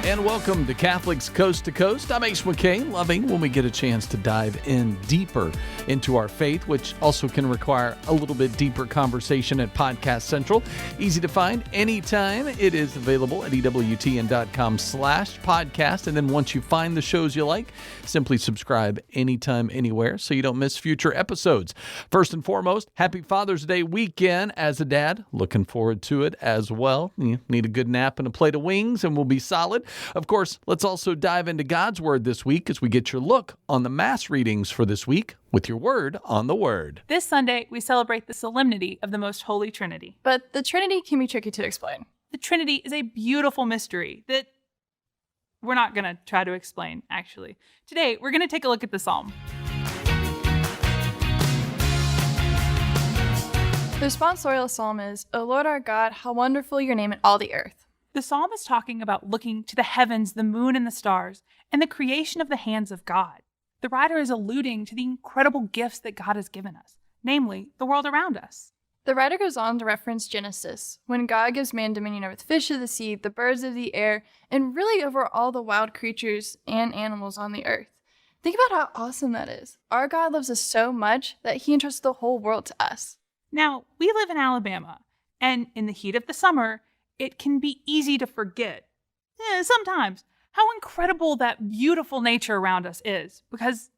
And welcome to Catholics Coast to Coast. I'm Ace McKay, loving when we get a chance to dive in deeper into our faith, which also can require a little bit deeper conversation at Podcast Central. Easy to find anytime. It is available at EWTN.com/podcast. And then once you find the shows you like, simply subscribe anytime, anywhere, so you don't miss future episodes. First and foremost, happy Father's Day weekend as a dad. Looking forward to it as well. You need a good nap and a plate of wings, and we'll be solid. Of course, let's also dive into God's Word this week as we get your look on the Mass readings for this week with your Word on the Word. This Sunday, we celebrate the solemnity of the Most Holy Trinity. But the Trinity can be tricky to explain. The Trinity is a beautiful mystery that we're not going to try to explain, actually. Today, we're going to take a look at the Psalm. The responsorial psalm is, O Lord our God, how wonderful your name in all the earth. The psalm is talking about looking to the heavens, the moon, and the stars, and the creation of the hands of God. The writer is alluding to the incredible gifts that God has given us, namely the world around us. The writer goes on to reference Genesis, when God gives man dominion over the fish of the sea, the birds of the air, and really over all the wild creatures and animals on the earth. Think about how awesome that is. Our God loves us so much that he entrusts the whole world to us. Now, we live in Alabama, and in the heat of the summer, it can be easy to forget, sometimes, how incredible that beautiful nature around us is, because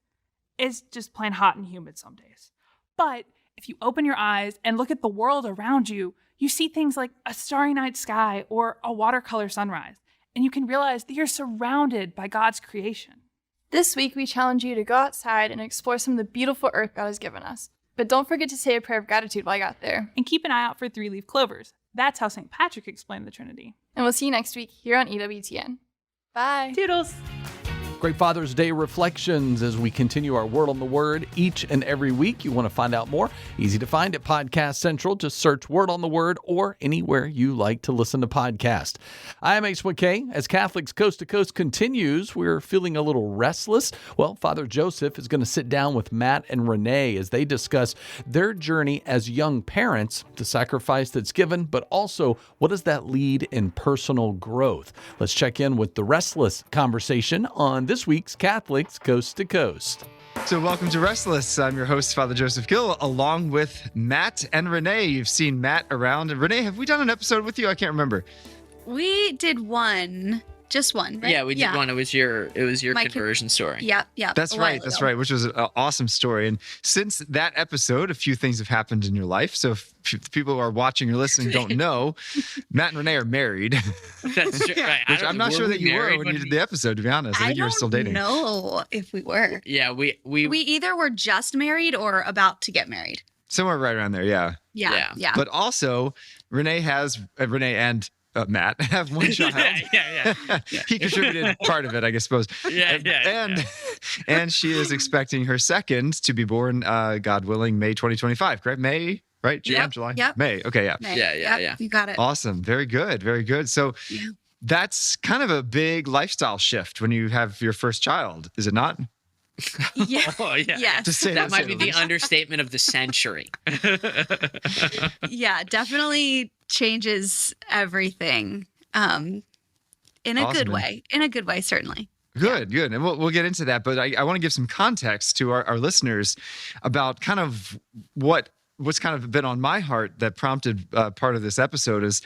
it's just plain hot and humid some days. But if you open your eyes and look at the world around you, you see things like a starry night sky or a watercolor sunrise, and you can realize that you're surrounded by God's creation. This week, we challenge you to go outside and explore some of the beautiful earth God has given us. But don't forget to say a prayer of gratitude while you got there. And keep an eye out for three-leaf clovers. That's how St. Patrick explained the Trinity. And we'll see you next week here on EWTN. Bye. Toodles. Great Father's Day reflections as we continue our Word on the Word each and every week. You want to find out more? Easy to find at Podcast Central. Just search Word on the Word or anywhere you like to listen to podcasts. I'm Ace McKay. As Catholics Coast to Coast continues, we're feeling a little restless. Well, Father Joesph is going to sit down with Matt and Ranae as they discuss their journey as young parents, the sacrifice that's given, but also what does that lead in personal growth? Let's check in with the Restless conversation on this week's Catholics Coast to Coast. So welcome to Restless. I'm your host, Father Joesph Gill, along with Matt and Ranae. You've seen Matt around. And Ranae, have we done an episode with you? I can't remember. We did one. Just one, right? Yeah, we did one. It was your conversion story. Yeah. That's right, which was an awesome story. And since that episode, a few things have happened in your life. So if people who are watching or listening don't know, Matt and Renee are married. That's true. Right. Which I'm not sure that you were when you did the episode, to be honest. I think you were still dating. I don't know if we were. Yeah, we either were just married or about to get married. Somewhere right around there, yeah. Yeah. But also, Renee and Matt have one child. Yeah. He contributed part of it, I suppose. And she is expecting her second to be born, God willing, May 2025, correct? May, right? June, July? Yep. May. Okay, yeah. May. Yeah. You got it. Awesome. Very good. Very good. So that's kind of a big lifestyle shift when you have your first child, is it not? Yeah. Oh, yeah. Yes. That might be the understatement of the century. Yeah, definitely changes everything in a good way. In a good way, certainly. Good. And we'll get into that. But I want to give some context to our listeners about kind of what's kind of been on my heart that prompted part of this episode is,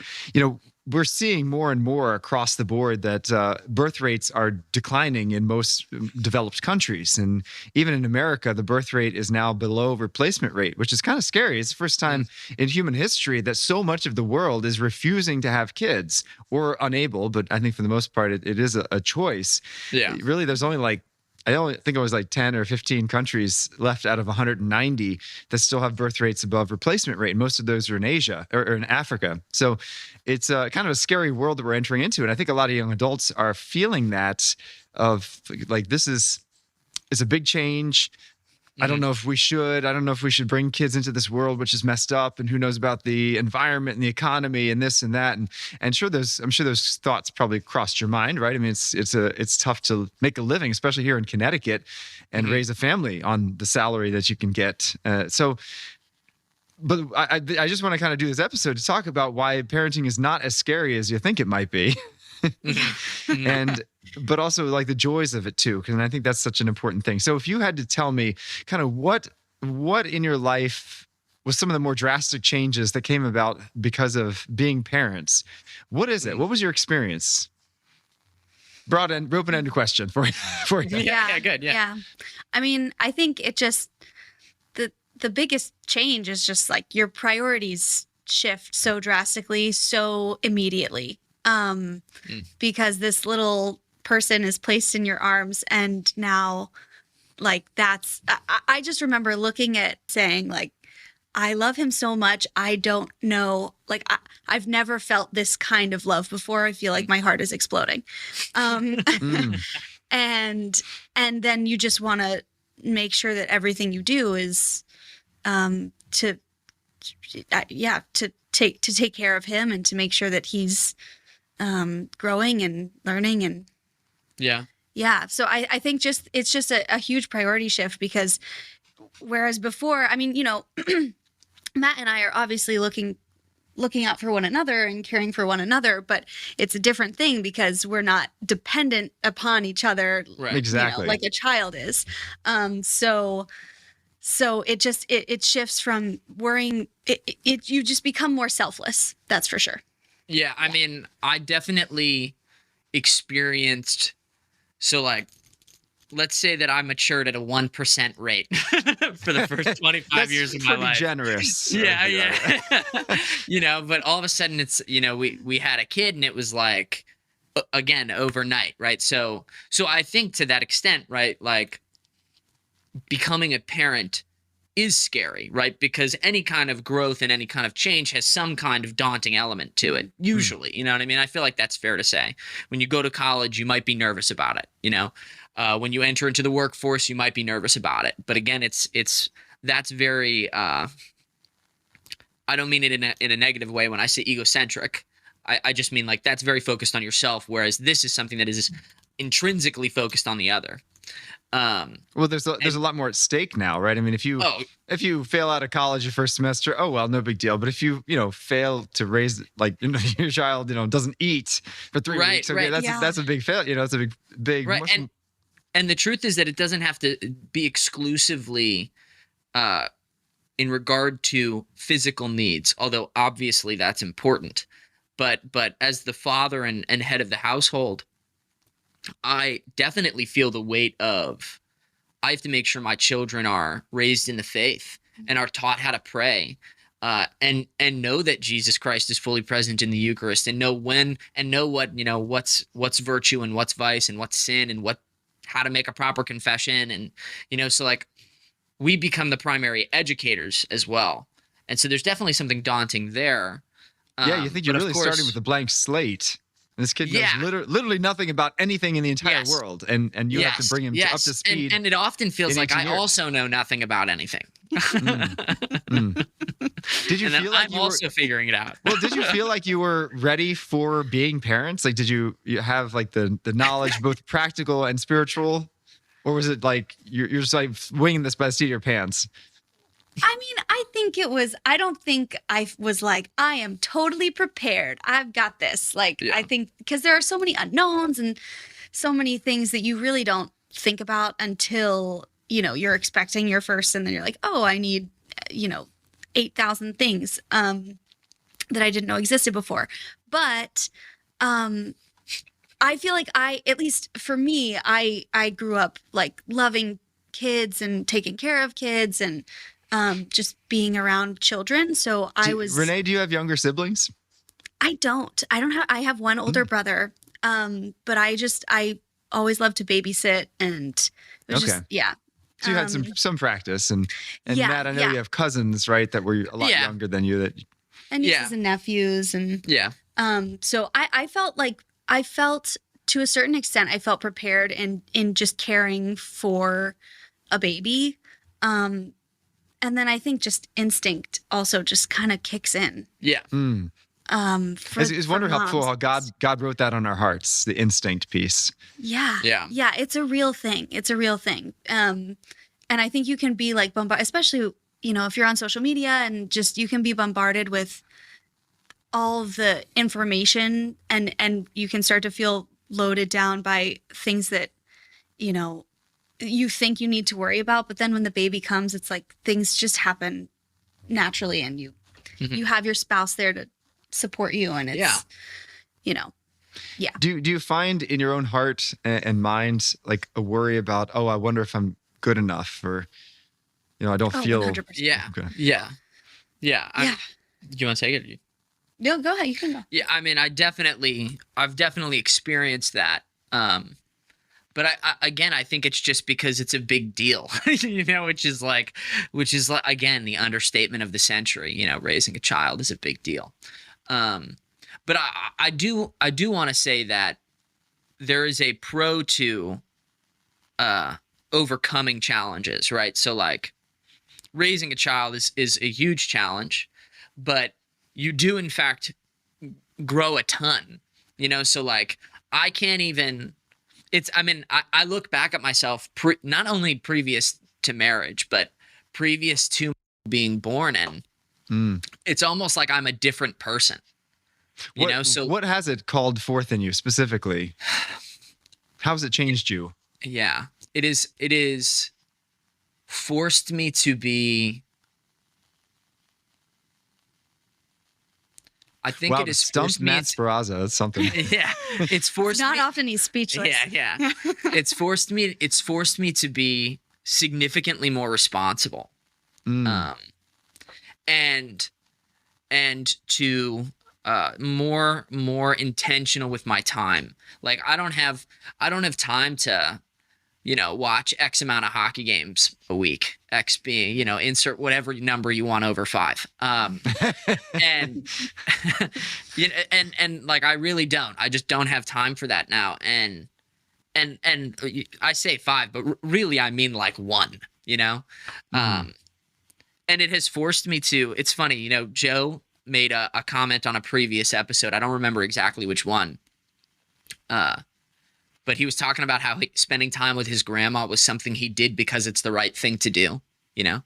we're seeing more and more across the board that birth rates are declining in most developed countries. And even in America, the birth rate is now below replacement rate, which is kind of scary. It's the first time in human history that so much of the world is refusing to have kids or unable. But I think for the most part, it is a choice. Yeah. Really, there's only I only think it was 10 or 15 countries left out of 190 that still have birth rates above replacement rate. Most of those are in Asia or in Africa. So it's kind of a scary world that we're entering into. And I think a lot of young adults are feeling that it's a big change. I don't know if we should. I don't know if we should bring kids into this world, which is messed up, and who knows about the environment and the economy and this and that. And I'm sure those thoughts probably crossed your mind, right? I mean, it's tough to make a living, especially here in Connecticut, and raise a family on the salary that you can get. But I just want to kind of do this episode to talk about why parenting is not as scary as you think it might be. but also like the joys of it too, because I think that's such an important thing. So if you had to tell me kind of what in your life was some of the more drastic changes that came about because of being parents, what is it? What was your experience? Broad and open-ended question for you. Yeah, good. Yeah. I mean, I think it just the biggest change is just like your priorities shift so drastically, so immediately. Because this little person is placed in your arms, and now like I just remember looking at saying like, I love him so much. I don't know, like I've never felt this kind of love before. I feel like my heart is exploding. And then you just want to make sure that everything you do is to take care of him and to make sure that he's growing and learning and so I think it's just a huge priority shift, because whereas before, I mean, you know, Matt and I are obviously looking out for one another and caring for one another, but it's a different thing because we're not dependent upon each other, Right. Exactly, you know, like a child is. So it shifts from worrying. You just become more selfless. That's for sure. Yeah, I mean, I definitely experienced. So, like, let's say that I matured at a 1% rate for the first 25 years of my pretty life. generous. Yeah. You know, but all of a sudden it's, you know, we had a kid, and it was like, again, overnight, right? So I think to that extent, right, like becoming a parent is scary, right? Because any kind of growth and any kind of change has some kind of daunting element to it, usually. You know what I mean? I feel like that's fair to say. When you go to college, you might be nervous about it, you know? When you enter into the workforce, you might be nervous about it. But again, that's very, I don't mean it in a negative way when I say egocentric. I just mean like that's very focused on yourself, whereas this is something that is intrinsically focused on the other. Well, there's a lot more at stake now, right? I mean, if you fail out of college your first semester, oh well, no big deal. But if you fail to raise, like, you know, your child, you know, doesn't eat for 3 weeks, okay, that's a big fail. You know, it's a big right. And the truth is that it doesn't have to be exclusively in regard to physical needs, although obviously that's important. But as the father and head of the household, I definitely feel the weight of I have to make sure my children are raised in the faith and are taught how to pray, and know that Jesus Christ is fully present in the Eucharist, and know when and know what, you know, what's virtue and what's vice and what's sin and how to make a proper confession. And, you know, so like we become the primary educators as well. And so there's definitely something daunting there. Yeah, you think you're really starting with a blank slate. This kid knows literally nothing about anything in the entire world, and you have to bring him up to speed. And it often feels like I also know nothing about anything. Did you feel like I'm also figuring it out? Well, did you feel like you were ready for being parents? Like, did you have like the knowledge, both practical and spiritual, or was it like you're just like winging this by the seat of your pants? I mean, I don't think I was like, I am totally prepared. I've got this. Like, I think because there are so many unknowns and so many things that you really don't think about until, you know, you're expecting your first, and then you're like, oh, I need, 8,000 things that I didn't know existed before. But I feel like at least for me, I grew up like loving kids and taking care of kids and just being around children. So Ranae, do you have younger siblings? I don't have, I have one older brother. But I always loved to babysit, and it was just, So you had some practice, and Matt, I know you have cousins, right, that were a lot younger than you, and nieces and nephews, and so I felt to a certain extent, I felt prepared in just caring for a baby. And then I think just instinct also just kind of kicks in. Yeah. It's wonderful how God wrote that on our hearts, the instinct piece. Yeah. It's a real thing. And I think you can be like bombarded, especially, if you're on social media, and just you can be bombarded with all of the information and you can start to feel loaded down by things that, you know, you think you need to worry about. But then when the baby comes, it's like things just happen naturally, and you have your spouse there to support you. And it's, you know, Do you find in your own heart and mind like a worry about, oh, I wonder if I'm good enough, or, you know, I don't feel. 100%. Yeah. Okay. Yeah. Yeah. Do you want to take it? No, go ahead. You can go. Yeah, I mean, I've definitely experienced that. But I think it's just because it's a big deal, you know, which is like, again, the understatement of the century. You know, raising a child is a big deal. But I do want to say that there is a pro to overcoming challenges, right? So like raising a child is a huge challenge, but you do in fact grow a ton, you know? So like I can't even, I look back at myself not only previous to marriage, but previous to being born, and it's almost like I'm a different person. You know, so what has it called forth in you specifically? How has it changed you? Yeah, it is forced me to be. I think it has forced me. Matt Sparaza. That's something. Yeah, it's forced. Not me, often he's speechless. Yeah. It's forced me. It's forced me to be significantly more responsible, and to more intentional with my time. Like I don't have time to, you know, watch X amount of hockey games a week. X being, you know, insert whatever number you want over 5. And you know, and like I really don't. I just don't have time for that now. And I say 5, but really I mean like 1. You know, and it has forced me to. It's funny, you know, Joe made a comment on a previous episode. I don't remember exactly which one. But he was talking about how spending time with his grandma was something he did because it's the right thing to do, you know?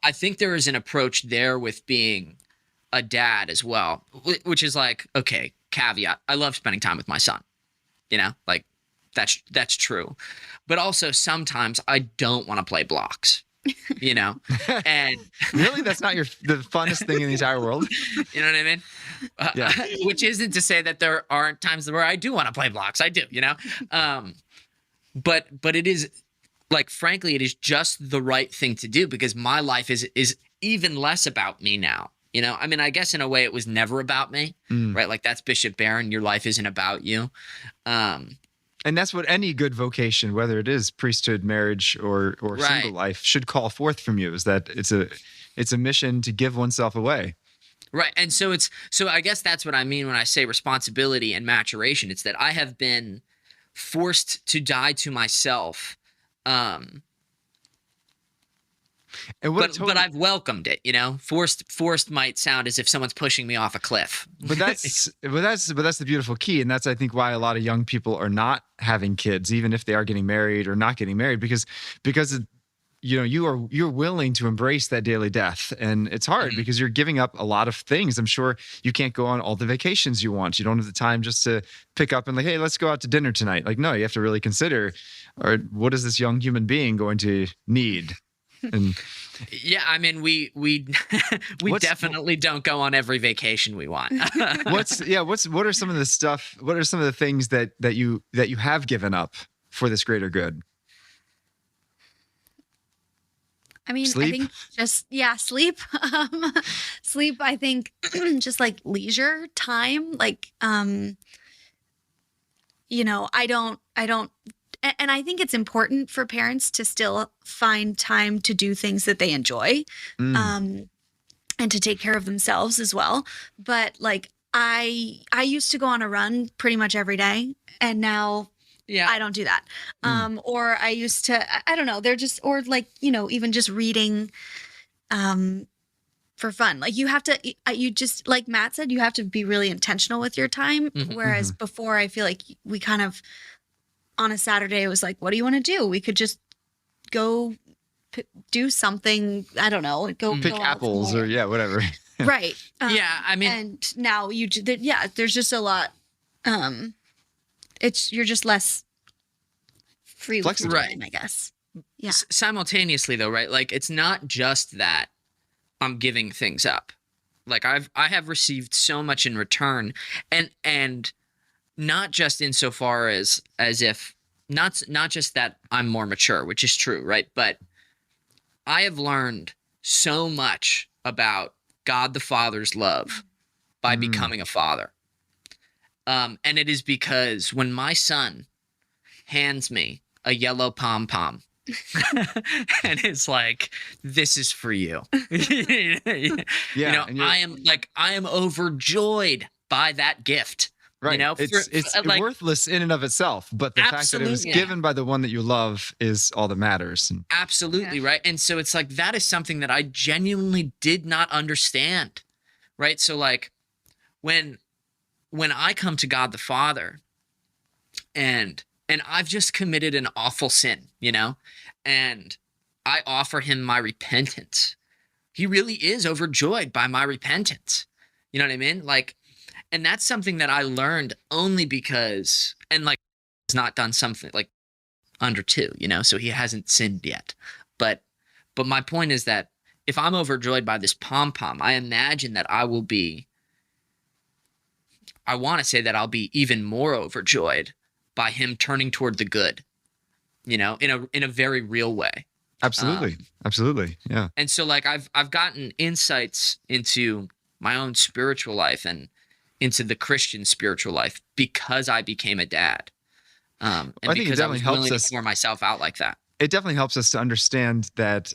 I think there is an approach there with being a dad as well, which is like, okay, caveat. I love spending time with my son, you know? Like that's true. But also sometimes I don't want to play blocks. You know, and really, that's not the funnest thing in the entire world. You know what I mean? Yeah. Which isn't to say that there aren't times where I do want to play blocks. I do, you know. But it is like, frankly, it is just the right thing to do because my life is even less about me now. You know, I mean, I guess in a way it was never about me, right? Like that's Bishop Barron. Your life isn't about you. And that's what any good vocation, whether it is priesthood, marriage, or Right. single life, should call forth from you. Is that it's a mission to give oneself away. Right. And so I guess that's what I mean when I say responsibility and maturation. It's that I have been forced to die to myself. But I've welcomed it, you know. Forced might sound as if someone's pushing me off a cliff. But that's the beautiful key, and that's I think why a lot of young people are not having kids, even if they are getting married or not getting married, because you know you're willing to embrace that daily death, and it's hard because you're giving up a lot of things. I'm sure you can't go on all the vacations you want. You don't have the time just to pick up and like, hey, let's go out to dinner tonight. Like, no, you have to really consider, or what is this young human being going to need? And yeah, I mean, we definitely don't go on every vacation we want. what are some of the stuff? What are some of the things that you have given up for this greater good? I mean, Sleep? I think just sleep. Sleep, I think just like leisure time, like you know, I don't and I think it's important for parents to still find time to do things that they enjoy, and to take care of themselves as well. But like I used to go on a run pretty much every day, and now I don't do that. Or I used to, I don't know, they're just, or like, you know, even just reading for fun. Like you have to, you just, like Matt said, you have to be really intentional with your time. Whereas before, I feel like we kind of, on a Saturday, it was like, what do you want to do? We could just go do something. I don't know. Go pick out apples somewhere. or whatever. Right. Yeah, I mean, and now there's just a lot. You're just less free with Flexible. your Right. time, I guess. Yeah. Simultaneously though, right? Like it's not just that I'm giving things up. Like I have received so much in return, and not just insofar as if not just that I'm more mature, which is true, right? But I have learned so much about God the Father's love by becoming a father. And it is because when my son hands me a yellow pom-pom and it's like, this is for you. Yeah, and I am overjoyed by that gift. Right. It's like, worthless in and of itself, but the fact that it was Absolutely. given by the one that you love is all that matters. And absolutely, right? And so it's like that is something that I genuinely did not understand, right? So like when I come to God the Father and I've just committed an awful sin, and I offer him my repentance, he really is overjoyed by my repentance. You know what I mean? Like, and that's something that I learned only because, and like, he's not done something like under 2, so he hasn't sinned yet. But my point is that if I'm overjoyed by this pom-pom, I imagine that I want to say that I'll be even more overjoyed by him turning toward the good, in a very real way. absolutely. Absolutely. Yeah. And so like I've gotten insights into my own spiritual life and into the Christian spiritual life because I became a dad. And I think it because I was definitely helps willing us. to pour myself out like that. It definitely helps us to understand that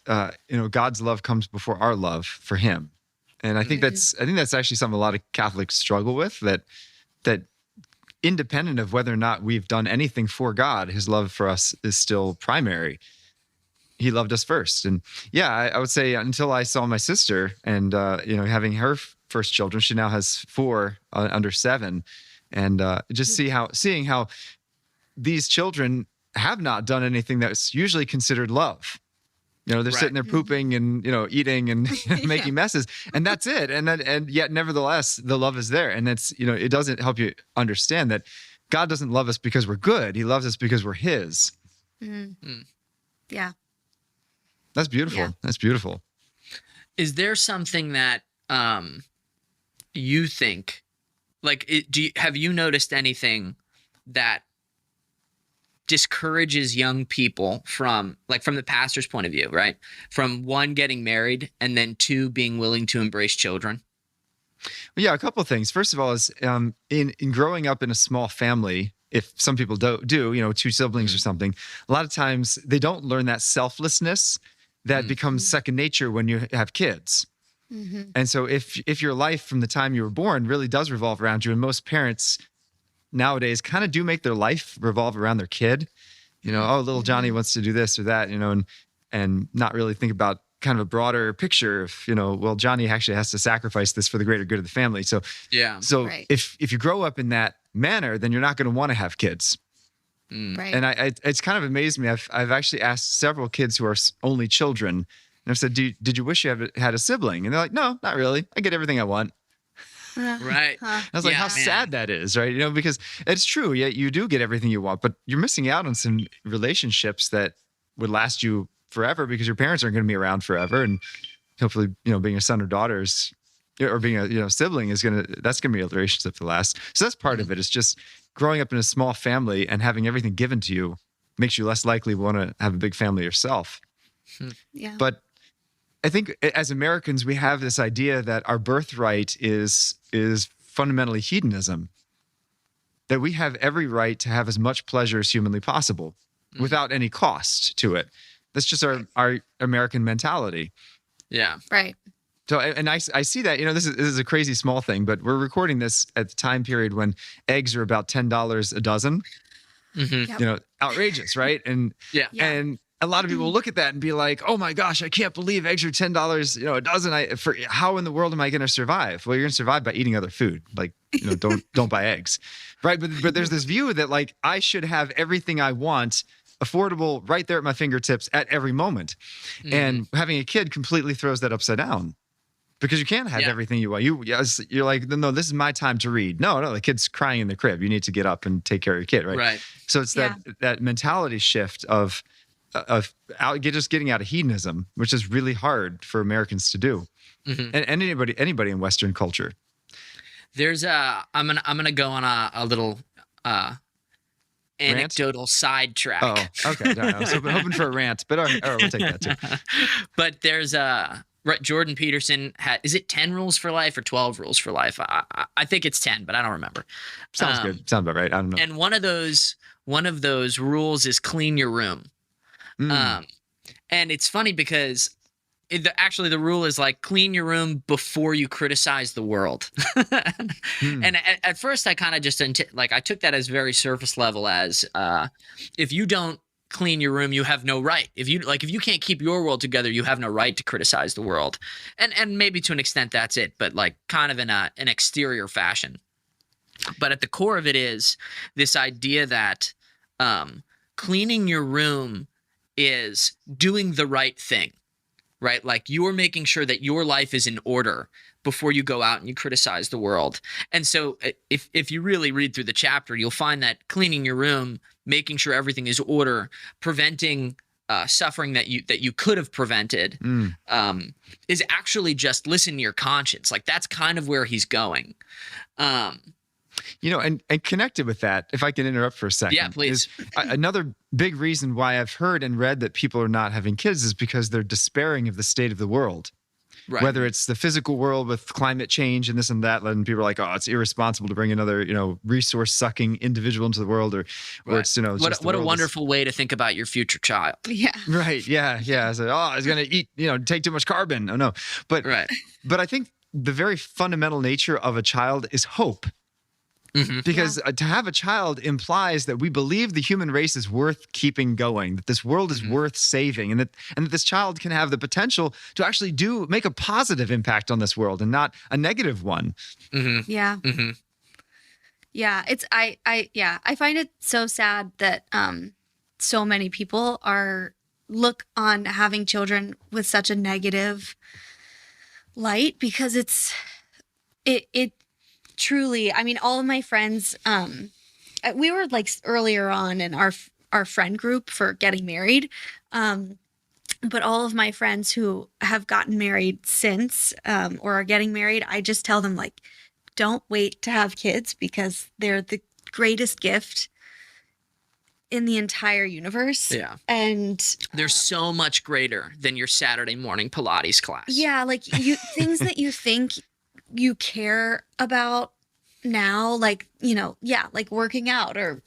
God's love comes before our love for him. And I think that's actually something a lot of Catholics struggle with, that independent of whether or not we've done anything for God, his love for us is still primary. He loved us first. And yeah, I would say until I saw my sister and, having her first children, she now has 4 under 7. And just seeing how these children have not done anything that's usually considered love. They're Right. sitting there pooping and, eating and making messes, and that's it. And yet nevertheless, the love is there. And it's, it doesn't help you understand that God doesn't love us because we're good. He loves us because we're his. Yeah. That's beautiful. Yeah. That's beautiful. Is there something that you think, like, have you noticed anything that discourages young people from the pastor's point of view, right? From 1, getting married, and then 2, being willing to embrace children? Well, yeah, a couple of things. First of all, is in growing up in a small family, if some people do, 2 siblings or something, a lot of times they don't learn that selflessness that becomes second nature when you have kids. And so if your life from the time you were born really does revolve around you, and most parents nowadays kind of do make their life revolve around their kid, little Johnny wants to do this or that, and not really think about kind of a broader picture of, Johnny actually has to sacrifice this for the greater good of the family. So, Yeah. Right. if you grow up in that manner, then you're not going to want to have kids. Right. And it's kind of amazed me. I've actually asked several kids who are only children, and I've said, did you wish you had a sibling? And they're like, no, not really. I get everything I want. Right. I was like, Yeah, how man. sad that is, right? Because it's true. Yeah, you do get everything you want, but you're missing out on some relationships that would last you forever because your parents aren't going to be around forever. And hopefully, being a son or daughters or being a sibling that's going to be a relationship to last. So that's part of it. It's just growing up in a small family and having everything given to you makes you less likely to want to have a big family yourself. Yeah. But I think as Americans, we have this idea that our birthright is fundamentally hedonism, that we have every right to have as much pleasure as humanly possible without any cost to it. That's just our American mentality. Yeah. Right. So, and I see that, this is a crazy small thing, but we're recording this at the time period when eggs are about $10 a dozen, Yep. outrageous, right? And, Yeah. and a lot of people look at that and be like, oh my gosh, I can't believe eggs are $10, a dozen. How in the world am I going to survive? Well, you're going to survive by eating other food. Like, don't buy eggs. Right. But there's this view that like, I should have everything I want affordable right there at my fingertips at every moment. And having a kid completely throws that upside down. because you can't have Yeah. everything you want. You're like, no, this is my time to read. No, the kid's crying in the crib. You need to get up and take care of your kid, right? Right. So it's that mentality shift of just getting out of hedonism, which is really hard for Americans to do, Mhm. and anybody in Western culture. There's I'm gonna go on a little anecdotal sidetrack. Oh, okay. I was hoping for a rant, but all right, we'll take that too. But there's right, Jordan Peterson is it 10 rules for life or 12 rules for life? I think it's 10, but I don't remember. Sounds good. Sounds about right. I don't know. And one of those rules is clean your room. And it's funny because the rule is like clean your room before you criticize the world. And at first I kind of just I took that as very surface level, as if you don't clean your room, you have no right. If you can't keep your world together, you have no right to criticize the world. And maybe to an extent that's it, but like kind of in an exterior fashion. But at the core of it is this idea that cleaning your room is doing the right thing, right? Like you're making sure that your life is in order before you go out and you criticize the world. And so if you really read through the chapter, you'll find that cleaning your room, making sure everything is order, preventing suffering that you could have prevented, is actually just listen to your conscience. Like that's kind of where he's going. And connected with that, if I can interrupt for a second. Yeah, please. Another big reason why I've heard and read that people are not having kids is because they're despairing of the state of the world. Right. Whether it's the physical world with climate change and this and that, and people are like, oh, it's irresponsible to bring another, resource-sucking individual into the world, or it's, what a wonderful way to think about your future child. Yeah. Right. Yeah. So, he's going to eat, take too much carbon. Oh, no. But I think the very fundamental nature of a child is hope. Mm-hmm. Because to have a child implies that we believe the human race is worth keeping going, that this world is worth saving, and that this child can have the potential to actually make a positive impact on this world and not a negative one. Mm-hmm. Yeah. Mm-hmm. Yeah. I find it so sad that so many people look on having children with such a negative light, because it truly, I mean, all of my friends, we were like earlier on in our friend group for getting married. But all of my friends who have gotten married since, or are getting married, I just tell them, like, don't wait to have kids, because they're the greatest gift in the entire universe. Yeah. And they're so much greater than your Saturday morning Pilates class. yeah, like things that you think you care about now, like, like working out or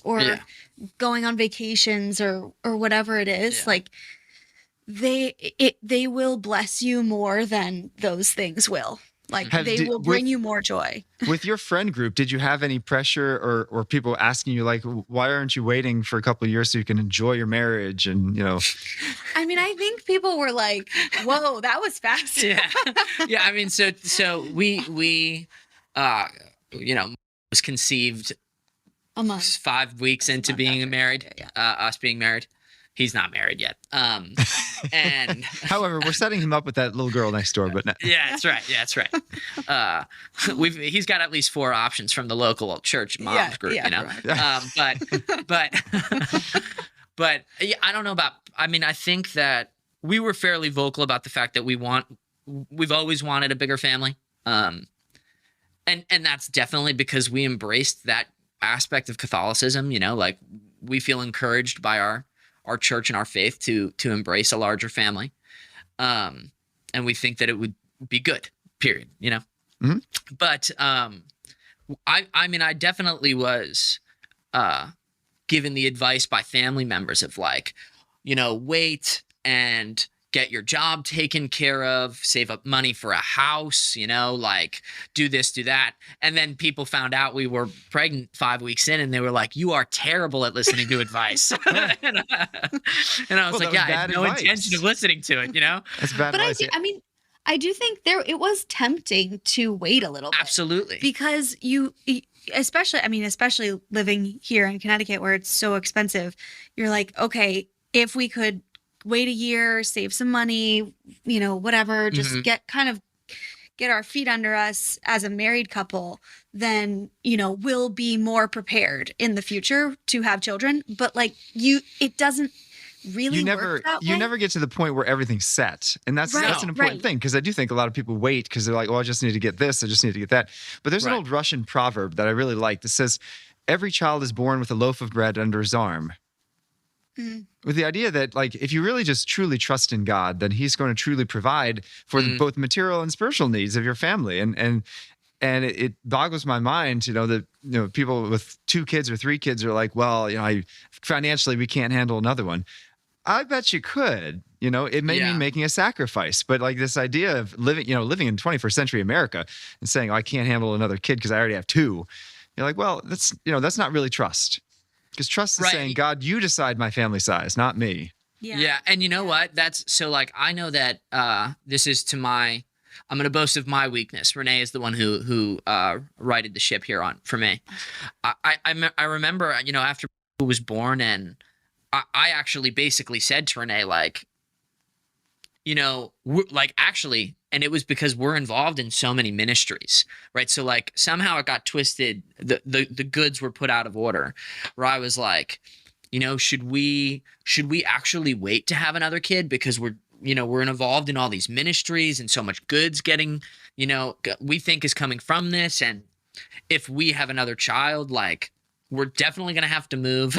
going on vacations or whatever it is, like they will bless you more than those things will. Like they will bring you more joy. With your friend group, did you have any pressure or people asking you, like, why aren't you waiting for a couple of years so you can enjoy your marriage? And, I mean, I think people were like, whoa, that was fast. Yeah. I mean, so we was conceived a month, 5 weeks into being married, us being married. He's not married yet. And however, we're setting him up with that little girl next door. But yeah, that's right. He's got at least 4 options from the local church moms group, Right. But I don't know about. I mean, I think that we were fairly vocal about the fact that we've always wanted a bigger family, and that's definitely because we embraced that aspect of Catholicism. Like we feel encouraged by our church and our faith to embrace a larger family. And we think that it would be good, period, Mm-hmm. But I mean, I definitely was given the advice by family members of like, wait and get your job taken care of, save up money for a house, like do this, do that. And then people found out we were pregnant 5 weeks in, and they were like, you are terrible at listening to advice. and I was like, I had no intention of listening to it, That's bad but advice. I do think it was tempting to wait a little bit. Absolutely. Because especially living here in Connecticut where it's so expensive, you're like, okay, if we could wait a year, save some money, whatever, just get our feet under us as a married couple, then, you know, we'll be more prepared in the future to have children. But like it doesn't really work that way. You never get to the point where everything's set. And that's an important thing, because I do think a lot of people wait because they're like, oh, I just need to get this, I just need to get that. But there's an old Russian proverb that I really like that says, every child is born with a loaf of bread under his arm. With the idea that, like, if you really just truly trust in God, then he's going to truly provide for both material and spiritual needs of your family. And it boggles my mind, you know, that, you know, people with 2 kids or 3 kids are like, well, you know, financially we can't handle another one. I bet you could. You know, it may mean making a sacrifice, but like this idea of living in 21st century America and saying, oh, I can't handle another kid because I already have 2. You're like, well, that's not really trust. Because trust is saying, God, you decide my family size, not me. Yeah. And you know what? That's so, like, I know that this is I'm going to boast of my weakness. Ranae is the one who righted the ship here for me. I remember, you know, after I was born, and I actually basically said to Ranae, like, you know, actually, and it was because we're involved in so many ministries, right? So like somehow it got twisted. The goods were put out of order, where I was like, you know, should we actually wait to have another kid because we're involved in all these ministries and so much goods getting, you know, we think is coming from this. And if we have another child, like, we're definitely going to have to move,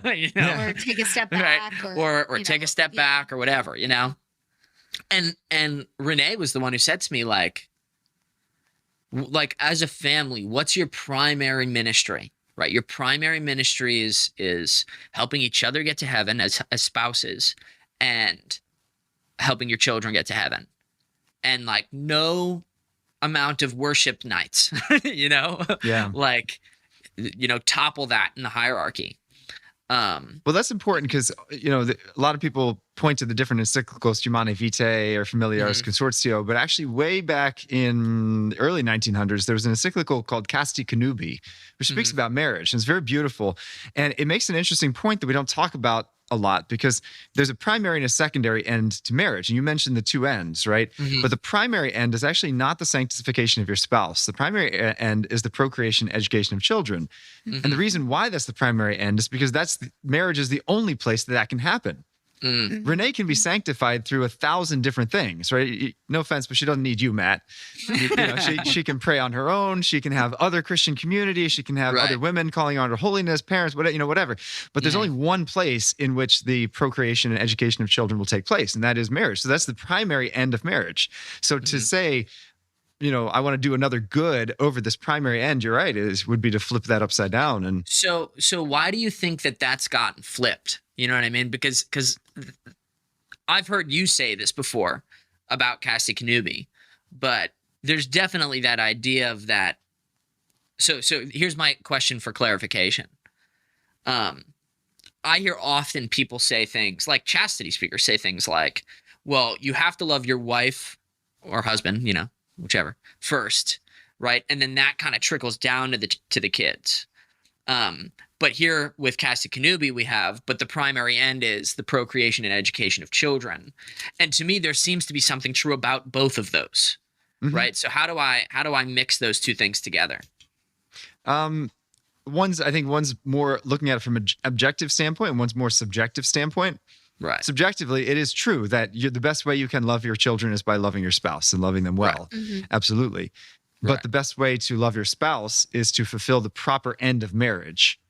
you know, or take a step back, or take a step back or whatever, you know? And Ranae was the one who said to me, like, as a family, what's your primary ministry, right? Your primary ministry is helping each other get to heaven as spouses, and helping your children get to heaven. And like, no amount of worship nights, you know, like, you know, topple that in the hierarchy. Well, that's important because, you know, a lot of people point to the different encyclicals, Humanae Vitae or Familiaris Consortio, but actually way back in the early 1900s, there was an encyclical called Casti Connubii, which speaks about marriage. And it's very beautiful. And it makes an interesting point that we don't talk about a lot, because there's a primary and a secondary end to marriage. And you mentioned the 2 ends, right? But the primary end is actually not the sanctification of your spouse. The primary end is the procreation and education of children. And the reason why that's the primary end is because marriage is the only place that can happen. Ranae can be sanctified through 1,000 different things, right? No offense, but she doesn't need you, Matt. You know, she can pray on her own. She can have other Christian communities. She can have other women calling on her holiness, parents, whatever. But there's only one place in which the procreation and education of children will take place, and that is marriage. So that's the primary end of marriage. So to say, you know, I want to do another good over this primary end, you're right, would be to flip that upside down. And so why do you think that that's gotten flipped? You know what I mean? Because I've heard you say this before about Casti Connubii, but there's definitely that idea of that. So here's my question for clarification. I hear often people say things like, chastity speakers say things like, well, you have to love your wife or husband, you know, whichever, first, right? And then that kind of trickles down to the kids. But here with Casti Connubii but the primary end is the procreation and education of children. And to me, there seems to be something true about both of those, right? So how do I mix those 2 things together? I think one's more looking at it from an objective standpoint, and one's more subjective standpoint. Right. Subjectively, it is true that the best way you can love your children is by loving your spouse and loving them well. Absolutely. But the best way to love your spouse is to fulfill the proper end of marriage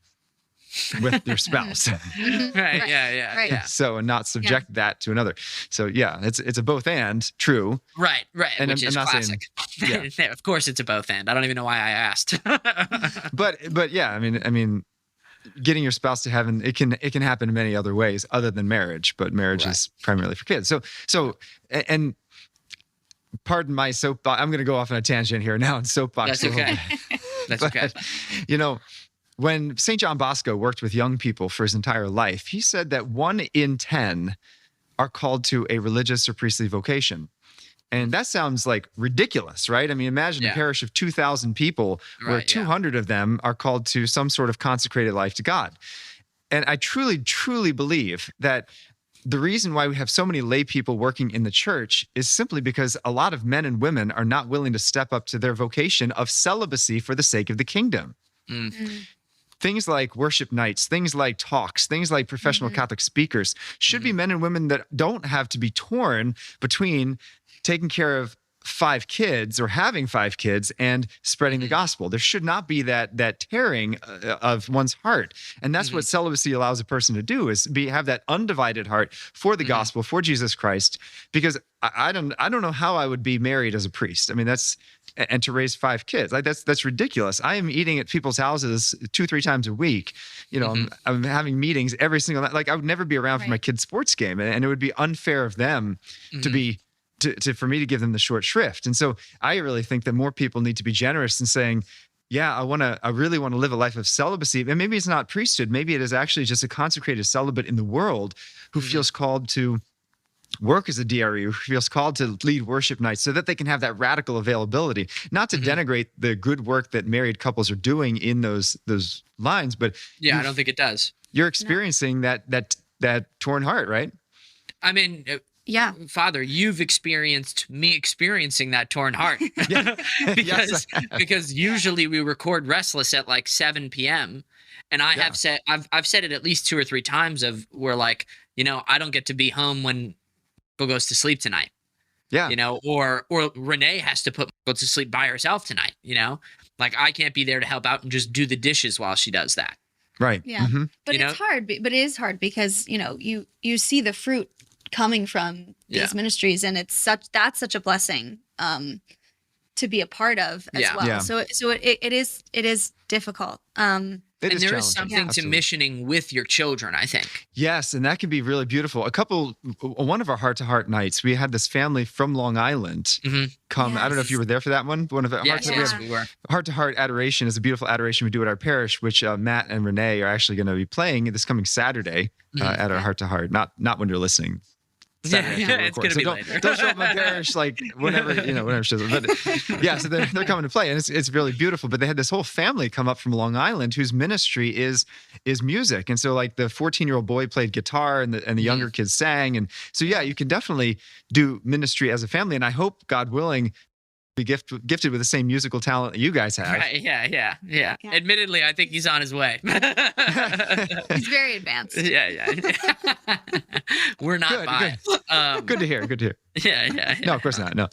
with your spouse. Right. Yeah. So, and not subject that to another. So yeah, it's a both and, true. Right. And which is classic. Saying, yeah, of course it's a both and. I don't even know why I asked. but yeah, I mean, getting your spouse to heaven, it can happen in many other ways other than marriage, but marriage is primarily for kids. So and pardon my soapbox, I'm going to go off on a tangent here now and soapbox. That's okay. That's okay. You know, when St. John Bosco worked with young people for his entire life, he said that 1 in 10 are called to a religious or priestly vocation. And that sounds like ridiculous, right? I mean, imagine a parish of 2,000 people where 200 of them are called to some sort of consecrated life to God. And I truly, truly believe that the reason why we have so many lay people working in the church is simply because a lot of men and women are not willing to step up to their vocation of celibacy for the sake of the kingdom. Things like worship nights, things like talks, things like professional Catholic speakers should be men and women that don't have to be torn between taking care of 5 kids or having 5 kids and spreading the gospel. There should not be that tearing of one's heart. And that's what celibacy allows a person to do, is have that undivided heart for the gospel, for Jesus Christ. Because I don't know how I would be married as a priest. I mean, and to raise 5 kids, like that's ridiculous. I am eating at people's houses 2-3 times a week. You know, I'm having meetings every single night. Like, I would never be around for my kid's sports game, and it would be unfair of them for me to give them the short shrift. And so I really think that more people need to be generous in saying, yeah, I really want to live a life of celibacy. And maybe it's not priesthood. Maybe it is actually just a consecrated celibate in the world who feels called to work as a DRE, who feels called to lead worship nights so that they can have that radical availability, not to denigrate the good work that married couples are doing in those lines. But I don't think it does. You're experiencing that torn heart, right? I mean, Yeah. Father, you've experienced me experiencing that torn heart. because usually we record Restless at like 7 p.m. And I've said it at least 2 or 3 times of where, like, you know, I don't get to be home when Michael goes to sleep tonight. Yeah. You know, or Renee has to put Michael to sleep by herself tonight, you know? Like, I can't be there to help out and just do the dishes while she does that. Right. Yeah. But it's hard. But it is hard because, you know, you see the fruit coming from these ministries, and that's such a blessing to be a part of as well. Yeah. So it is difficult. There is something to missioning with your children, I think. Yes, and that can be really beautiful. One of our heart-to-heart nights, we had this family from Long Island come. Yes. I don't know if you were there for that one. One of the we were. Heart-to-heart adoration is a beautiful adoration we do at our parish, which Matt and Ranae are actually going to be playing this coming Saturday at our heart-to-heart. Not when you're listening. It's going to be later. Don't show up at my parish like whenever shows up. But yeah, so they're coming to play, and it's really beautiful. But they had this whole family come up from Long Island whose ministry is music, and so like the 14-year-old boy played guitar, and the younger kids sang, and so you can definitely do ministry as a family, and I hope, God willing, be gifted with the same musical talent that you guys have. Right, yeah. Admittedly, I think he's on his way. He's very advanced. Yeah. We're not biased. Good to hear. Yeah. No, of course not. No.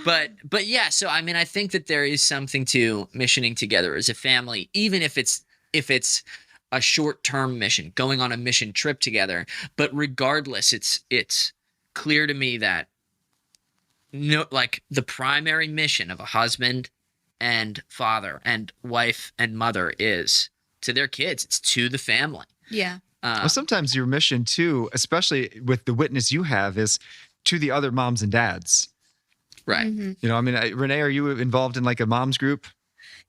But yeah, so I mean, I think that there is something to missioning together as a family, even if it's a short-term mission, going on a mission trip together. But regardless, it's clear to me that like the primary mission of a husband and father and wife and mother is to their kids. It's to the family. Yeah. Well, sometimes your mission too, especially with the witness you have, is to the other moms and dads. Right. Mm-hmm. You know, I mean, Renee, are you involved in like a mom's group?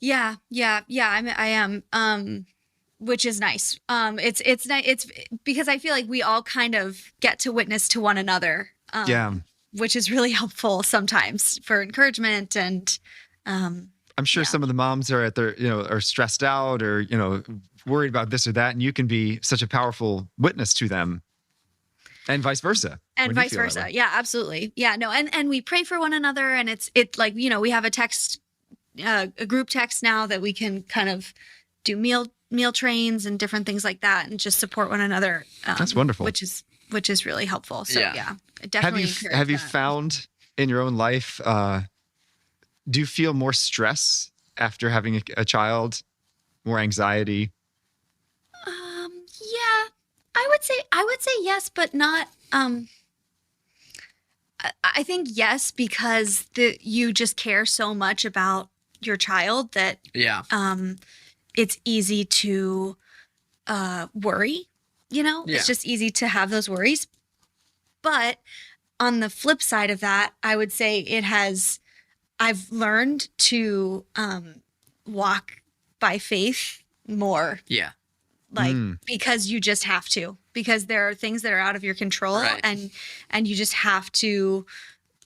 Yeah. I am. Which is nice. It's nice. It's because I feel like we all kind of get to witness to one another. Which is really helpful sometimes for encouragement, and I'm sure some of the moms are are stressed out or worried about this or that, and you can be such a powerful witness to them, and vice versa. Yeah, absolutely. Yeah, no, and we pray for one another, and it's like we have a group text now that we can kind of do meal trains and different things like that, and just support one another. That's wonderful. Which is really helpful. So yeah, definitely. Have you found in your own life? Do you feel more stress after having a child? More anxiety? Yeah, I would say yes, but not. I think yes, because you just care so much about your child that it's easy to worry. It's just easy to have those worries. But on the flip side of that, I would say I've learned to walk by faith more. Yeah. Because you just have to, because there are things that are out of your control, right. and you just have to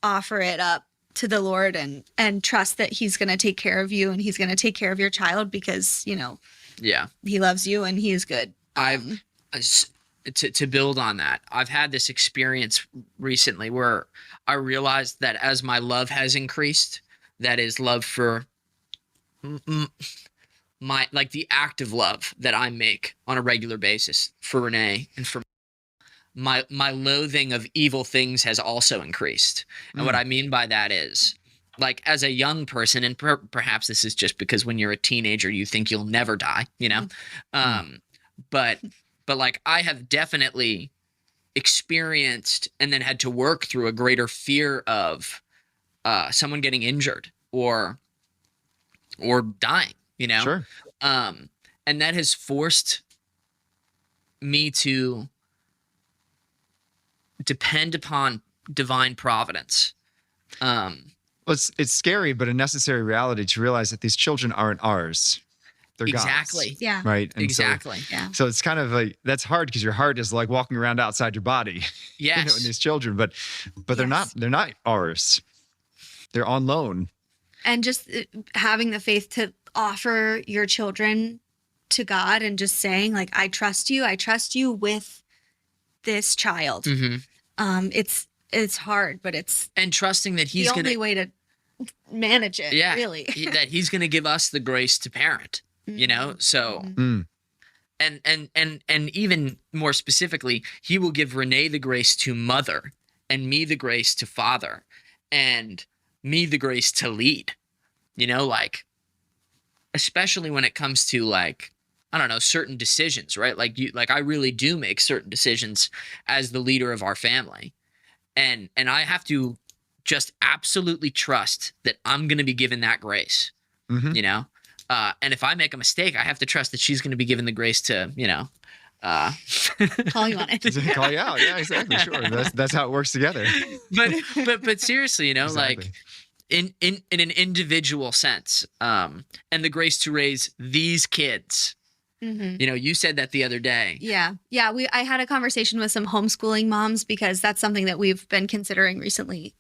offer it up to the Lord and trust that he's going to take care of you, and he's going to take care of your child because, he loves you and he is good. to build on that, I've had this experience recently where I realized that as my love has increased, that is love for my, like the act of love that I make on a regular basis for Ranae and for my loathing of evil things has also increased. And what I mean by that is, like, as a young person, and perhaps this is just because when you're a teenager you think you'll never die, you know, but like I have definitely experienced and then had to work through a greater fear of someone getting injured or dying, you know. Sure. And that has forced me to depend upon divine providence. Well, it's scary, but a necessary reality to realize that these children aren't ours. They're Exactly. God's. Yeah. Right. And Exactly. Yeah. So it's kind of like, that's hard because your heart is like walking around outside your body. Yes. In these children, but they're not ours. They're on loan. And just having the faith to offer your children to God and just saying, like, I trust you with this child. It's hard, but it's And trusting that he's the going only to, way to manage it, really. that he's going to give us the grace to parent, you know? So, and even more specifically, he will give Ranae the grace to mother and me the grace to father and me the grace to lead, you know, like, especially when it comes to, like, I don't know, certain decisions, right? Like I really do make certain decisions as the leader of our family. And I have to just absolutely trust that I'm going to be given that grace, you know? And if I make a mistake, I have to trust that she's going to be given the grace to, you know, Call you on it. Call you out. Yeah, exactly. Sure. That's how it works together. But seriously, you know, Exactly. like in an individual sense, and the grace to raise these kids. You know, you said that the other day. Yeah. I had a conversation with some homeschooling moms because that's something that we've been considering recently.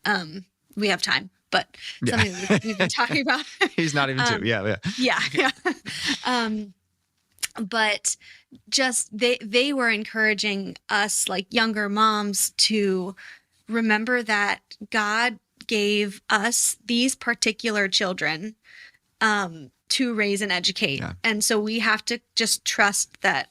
We have time, but something that we've been talking about. He's not even two. Yeah. Yeah. But just they were encouraging us, like younger moms, to remember that God gave us these particular children to raise and educate. Yeah. And so we have to just trust that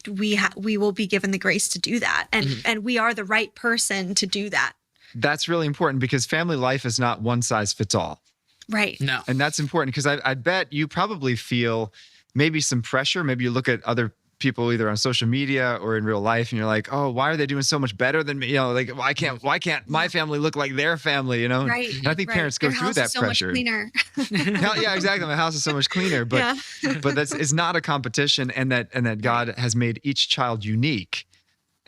we will be given the grace to do that. And we are the right person to do that. That's really important because family life is not one size fits all. Right. No. And that's important because I bet you probably feel maybe some pressure. Maybe you look at other people either on social media or in real life and you're like, oh, why are they doing so much better than me? You know, like, why can't my family look like their family, you know? Right. And I think parents go Your through house that is so pressure. much cleaner. Yeah, exactly. My house is so much cleaner, but it's not a competition, and that God has made each child unique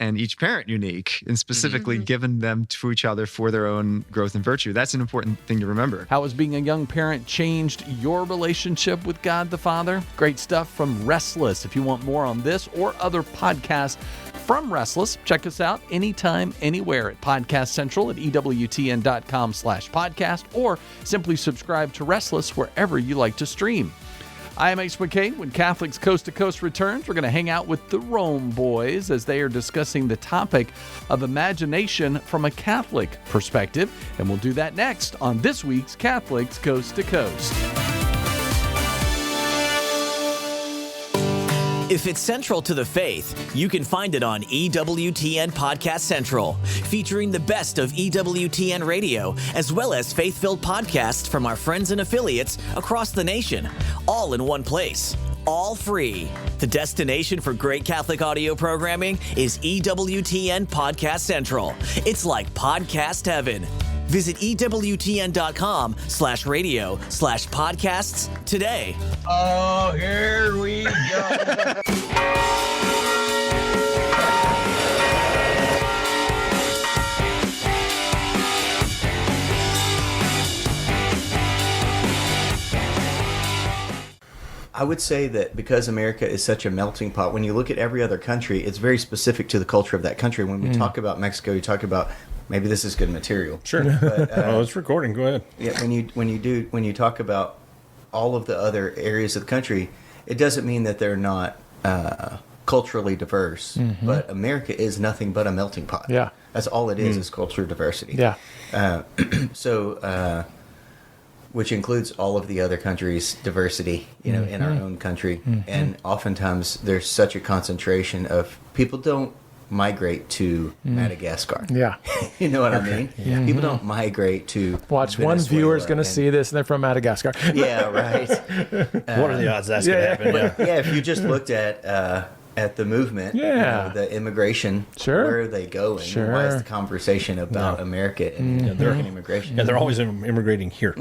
and each parent unique, and specifically given them to each other for their own growth and virtue. That's an important thing to remember. How has being a young parent changed your relationship with God the Father? Great stuff from Restless. If you want more on this or other podcasts from Restless, check us out anytime, anywhere at Podcast Central at EWTN.com/podcast, or simply subscribe to Restless wherever you like to stream. I am Ace McKay. When Catholics Coast to Coast returns, we're going to hang out with the Rome Boys as they are discussing the topic of imagination from a Catholic perspective. And we'll do that next on this week's Catholics Coast to Coast. If it's central to the faith, you can find it on EWTN Podcast Central, featuring the best of EWTN radio, as well as faith-filled podcasts from our friends and affiliates across the nation, all in one place, all free. The destination for great Catholic audio programming is EWTN Podcast Central. It's like podcast heaven. Visit EWTN.com/radio/podcasts today. Oh, here we go. I would say that because America is such a melting pot, when you look at every other country, it's very specific to the culture of that country. When we talk about Mexico, you talk about, maybe this is good material. Sure. But, Oh, it's recording. Go ahead. Yeah, when you talk about all of the other areas of the country, it doesn't mean that they're not culturally diverse, but America is nothing but a melting pot. Yeah. That's all it is cultural diversity. Yeah. Which includes all of the other countries' diversity, in our own country. And oftentimes there's such a concentration of people don't migrate to Madagascar. Yeah. You know what I mean? Yeah. People don't migrate to Watch, Venezuela one viewer's going to and- see this and they're from Madagascar. Yeah, right. What are the odds that's going to happen? But yeah, if you just looked at the movement, Yeah. the immigration, Sure. where are they going? Sure. Why is the conversation about America and American immigration? Yeah, they're always immigrating here.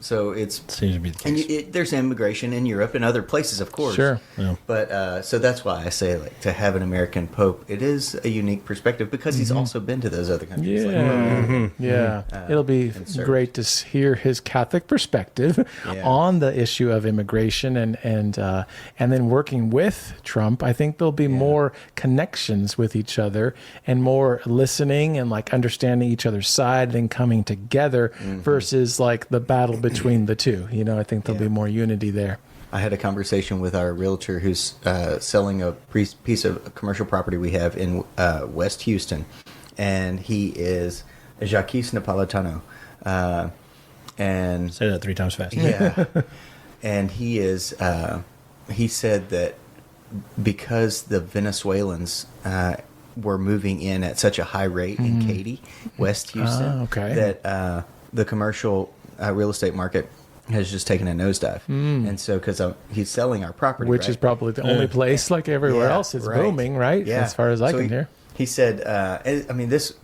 So it's Seems to be the and case. there's immigration in Europe and other places, of course. Sure. Yeah. But so that's why I say, like, to have an American pope, it is a unique perspective because he's also been to those other countries. Yeah, yeah. It'll be and served. great to hear his Catholic perspective Yeah. on the issue of immigration and then working with Trump. I think there'll be more connections with each other and more listening and like understanding each other's side and coming together versus like the battle between the two. I think there'll be more unity there. I had a conversation with our realtor who's selling a piece of commercial property we have in West Houston, and he is Jacques Napolitano, and Say that 3 times fast. yeah, and he is. He said that because the Venezuelans were moving in at such a high rate in Katy, West Houston, okay. that the commercial real estate market has just taken a nosedive. And so, because he's selling our property, Which right? is probably the only place, like everywhere Yeah, else, it's right. booming, right? Yeah. As far as I So can hear. He said,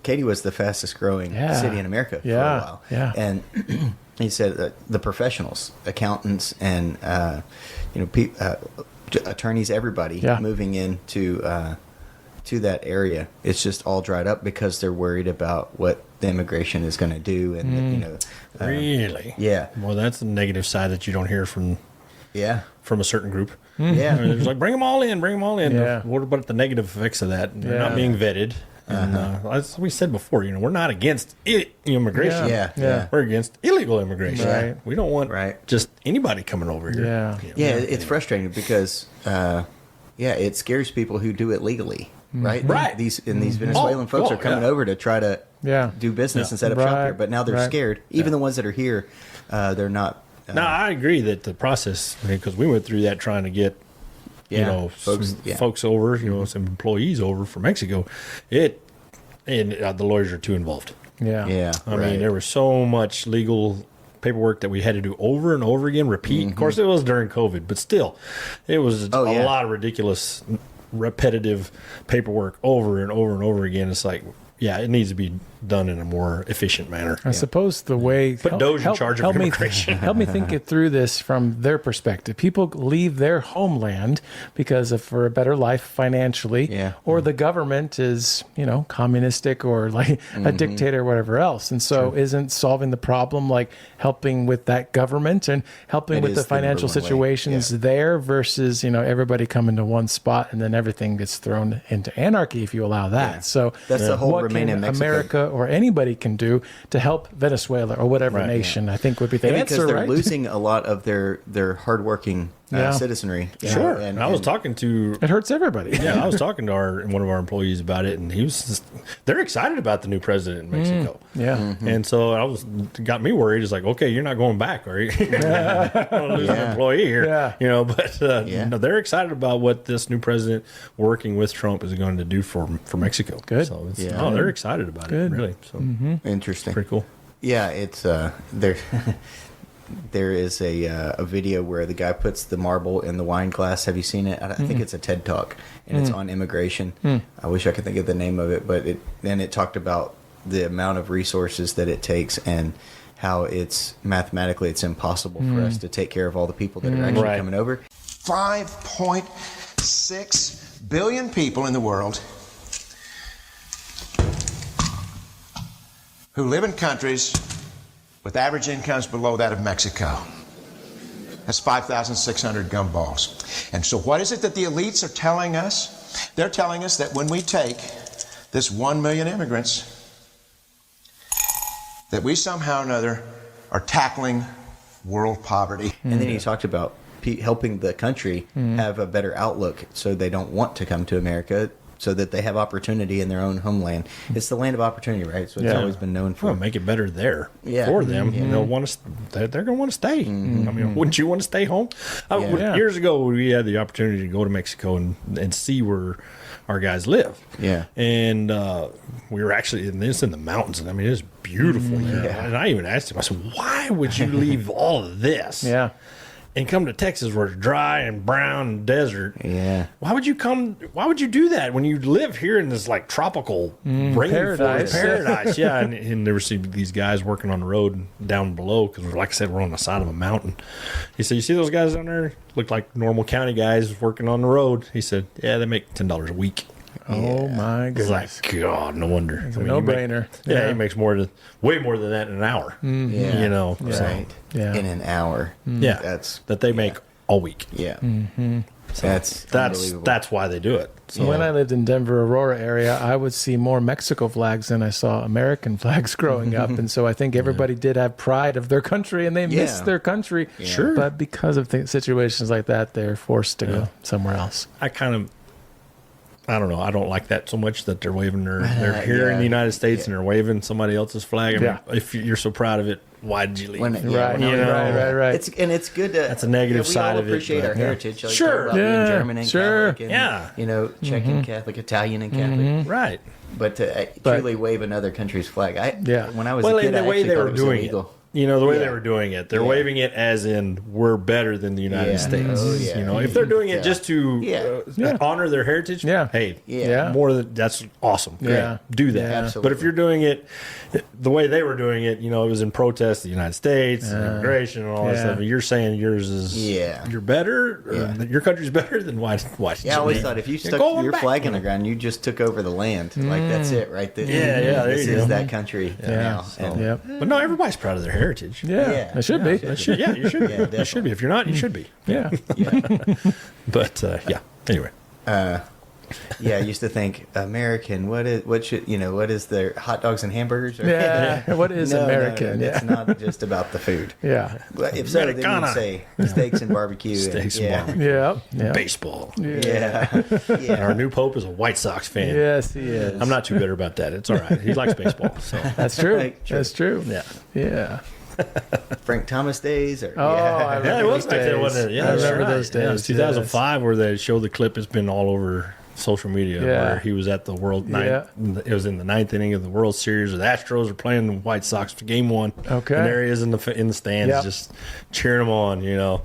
Katy was the fastest growing Yeah. city in America for a Yeah, while. yeah. And he said that the professionals, accountants, and attorneys, everybody Yeah. moving into to that area, it's just all dried up because they're worried about what the immigration is going to do, and Really? yeah, Well, that's the negative side that you don't hear from yeah, a certain group. yeah. They're just like, bring them all in, bring them all in. Yeah. What about the negative effects of that? They're Yeah. not being vetted. And as we said before, we're not against immigration. Yeah. We're against illegal immigration. Right. We don't want Right. just anybody coming over here. Yeah. Yeah, it's frustrating because, it scares people who do it legally, right? Right. These Venezuelan folks are coming yeah. over to try to Yeah. do business Yeah. and set up shop Right, here, but now they're right. scared. Even the ones that are here, they're not. No, I agree that the process, because we went through that trying to get, folks, some folks over, some employees over from Mexico. The lawyers are too involved. Yeah. Yeah, I mean, there was so much legal paperwork that we had to do over and over again, repeat. Of course, it was during COVID, but still, it was a lot of ridiculous, repetitive paperwork over and over and over again. It's like, it needs to be done in a more efficient manner. I suppose the way Put Doge in charge of immigration. Help me think it through this from their perspective. People leave their homeland because of for a better life financially, or the government is communistic or like a dictator or whatever else, and so isn't solving the problem like helping with that government and helping with the financial situations there versus everybody coming to one spot and then everything gets thrown into anarchy if you allow that. So that's the whole what Remain can in Mexico. America or anybody can do to help Venezuela or whatever nation, I think would be the And answer, because they're right? losing a lot of their hardworking citizenry. Sure. And I was talking to... It hurts everybody. Yeah, I was talking to one of our employees about it, and he was they're excited about the new president in Mexico. Yeah. And so got me worried. It's like, okay, you're not going back, are you? I'll lose an employee here. Yeah. But no, they're excited about what this new president working with Trump is going to do for Mexico. Good. So they're excited about it, really. So Interesting. pretty cool. Yeah, it's there. There is a video where the guy puts the marble in the wine glass. Have you seen it? I think it's a TED Talk, and it's on immigration. I wish I could think of the name of it, but it talked about the amount of resources that it takes and how it's mathematically it's impossible for us to take care of all the people that are actually coming over. 5.6 billion people in the world who live in countries with average incomes below that of Mexico. That's 5,600 gumballs. And so what is it that the elites are telling us? They're telling us that when we take this 1 million immigrants, that we somehow or another are tackling world poverty. And then he talked about helping the country have a better outlook, so they don't want to come to America, so that they have opportunity in their own homeland. It's the land of opportunity, right? So it's always been known for. Well, make it better there Yeah. for them. Yeah. They'll want to. They're going to want to stay. I mean, wouldn't you want to stay home? Years ago, we had the opportunity to go to Mexico and see where our guys live. Yeah. And we were actually in the mountains, and I mean, it's beautiful there. Yeah. And I even asked him, I said, why would you leave all of this? Yeah. And come to Texas where it's dry and brown and desert. Yeah. Why would you do that when you live here in this like tropical rainforest paradise? Yeah. And there were these guys working on the road down below because, like I said, we're on the side of a mountain. He said, you see those guys down there? Look like normal county guys working on the road. He said, yeah, they make $10 a week. Oh my goodness! It's like, God, no wonder. It's a no-brainer. He makes way more than that in an hour. Yeah. You know, Right. Yeah. In an hour. Yeah, That's that they make all week. Yeah. So That's unbelievable. that's why they do it. So When I lived in Denver, Aurora area, I would see more Mexico flags than I saw American flags growing up. And so I think everybody did have pride of their country, and they missed their country. Yeah. Sure. But because of situations like that, they're forced to go somewhere else. I don't know. I don't like that so much that they're waving they're here in the United States and they're waving somebody else's flag. I mean, if you're so proud of it, why did you leave? Right. It's good to. That's a negative side of it. We all appreciate our heritage. Like Sure. being German and Catholic and, Yeah. Czech and Catholic, Italian and Catholic. Right. But to truly wave another country's flag, when I was Well, a kid, and the I way actually they thought were it was doing illegal. it. You know, the way they were doing it. They're waving it as in, we're better than the United States. Oh, yeah. You know, if they're doing it just to honor their heritage, hey, that's awesome. Great. Do that. Absolutely. But if you're doing it the way they were doing it, you know, it was in protest of the United States, and immigration and all that stuff. And you're saying yours is, you're better, or your country's better, then why did you I always leave? thought if you stuck your flag in the ground, you just took over the land. Like, that's it, right? This is that country now. So, but no, everybody's proud of their heritage. It should be. You should be. You should be. If you're not, you should be. Yeah. But anyway. I used to think American. What is their hot dogs and hamburgers? Or, what is American? No, it's not just about the food. Yeah. But if so, then you'd say steaks and barbecue. Steaks and barbecue. Yeah. Baseball. Yeah. Our new pope is a White Sox fan. Yes, he is. I'm not too bitter about that. It's all right. He likes baseball. So that's true. That's true. Yeah. Frank Thomas days. Or, I remember it was back there, wasn't it? Yeah, I remember those days. Yeah, it was 2005 where they showed the clip. It's been all over social media where he was at the World Ninth. It was in the ninth inning of the World Series. The Astros are playing the White Sox for Game 1. Okay, and there he is in the stands, just cheering them on. You know,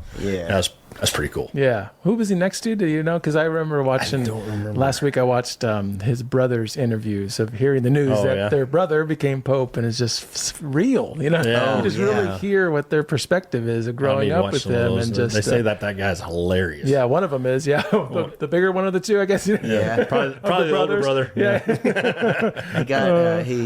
that's pretty cool. Yeah, who was he next to? Do you know? Because I remember watching. Last week I watched his brother's interviews of hearing the news that their brother became pope, and it's just real. You know, you just really hear what their perspective is of growing up with them, and just they say that guy's hilarious. Yeah, one of them is the bigger one of the two, I guess. Yeah, probably the older brother. Yeah,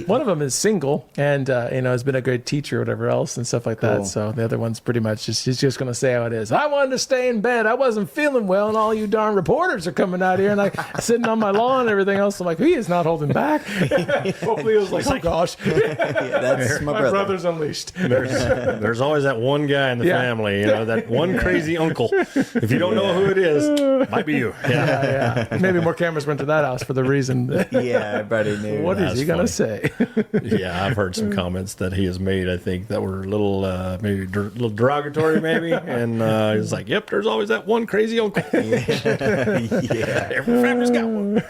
one of them is single, and has been a good teacher or whatever else and stuff like that. So the other one's pretty much he's just going to say how it is. I wanted to stay in bed. I wasn't feeling well, and all you darn reporters are coming out here and like sitting on my lawn and everything else. I'm like, he is not holding back. Hopefully, it was like, oh gosh, that's my brother's unleashed. There's always that one guy in the family, that one crazy uncle. If you don't know who it is, it might be you. Yeah. Maybe more cameras went to that house for the reason. Everybody knew. What is he gonna say? I've heard some comments that he has made. I think that were a little maybe a little derogatory, maybe. And he's like, "Yep, there's always that one crazy uncle." Every family's got one.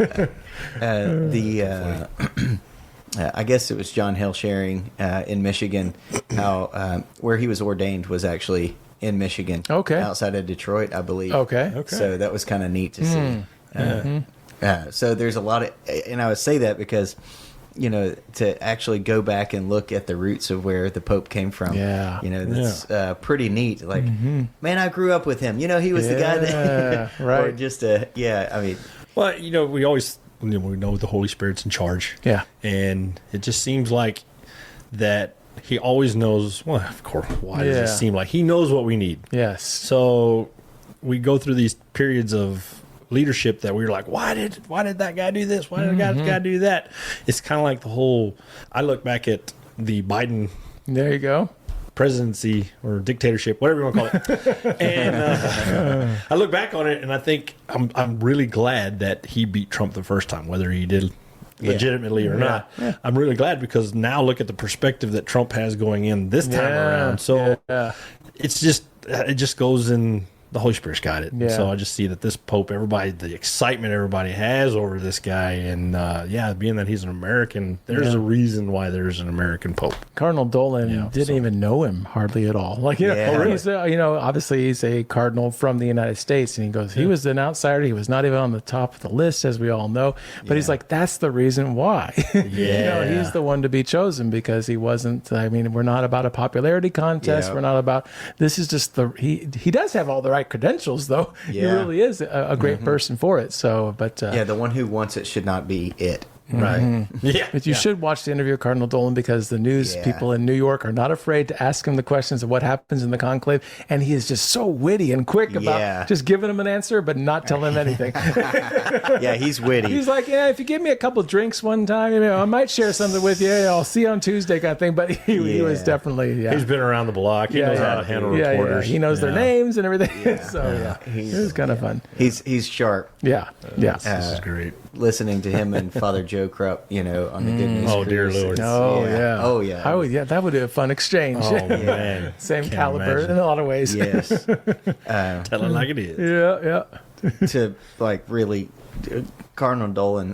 I guess it was John Hill sharing in Michigan how where he was ordained was actually in Michigan. Okay. Outside of Detroit, I believe. Okay. So that was kind of neat to see. So there's a lot of, and I would say that because, to actually go back and look at the roots of where the Pope came from. That's pretty neat. Like, man, I grew up with him. He was the guy that, right. Or just I mean. Well, we always, we know the Holy Spirit's in charge. Yeah. And it just seems like that he always knows, well, of course, why does it seem like he knows what we need? Yes. So we go through these periods of leadership that we were like, why did that guy do this? Why did that guy do that? It's kind of like I look back at the Biden there you go presidency or dictatorship, whatever you want to call it. And I look back on it, and I think I'm really glad that he beat Trump the first time, whether he did legitimately or not. Yeah. I'm really glad, because now look at the perspective that Trump has going in this time around. So it just goes in. The Holy Spirit's got it. Yeah. So I just see that this Pope, the excitement everybody has over this guy, and being that he's an American, there's a reason why there's an American Pope. Cardinal Dolan didn't even know him hardly at all. Like, he's, obviously he's a cardinal from the United States, and he goes, he was an outsider. He was not even on the top of the list, as we all know. But he's like, that's the reason why. He's the one to be chosen, because he wasn't. I mean, we're not about a popularity contest. We're not about. This is just he does have all the right credentials, though. He really is a great person for it. So, but the one who wants it should not be it. Right. But you should watch the interview of Cardinal Dolan, because the news people in New York are not afraid to ask him the questions of what happens in the conclave, and he is just so witty and quick about just giving him an answer but not telling him anything. He's witty. He's like, if you give me a couple drinks one time, I might share something with you. I'll see you on Tuesday, kind of thing. But he was definitely he's been around the block. He knows how to handle reporters. He knows their names and everything. It was kind of fun. He's sharp. This is great. Listening to him and Father Joe Krupp, on the Good News. Oh, dear Lord. That would be a fun exchange. Oh, man. Same caliber in a lot of ways. Yes. Tell it like it is. To really, Cardinal Dolan,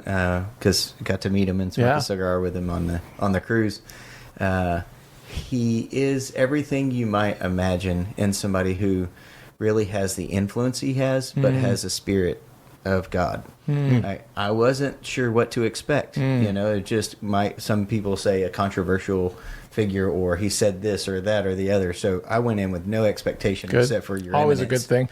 because I got to meet him and smoke a cigar with him on the cruise. He is everything you might imagine in somebody who really has the influence he has, but has a spirit of God. I wasn't sure what to expect. It just some people say a controversial figure, or he said this or that or the other. So I went in with no expectation except for your always eminence. A good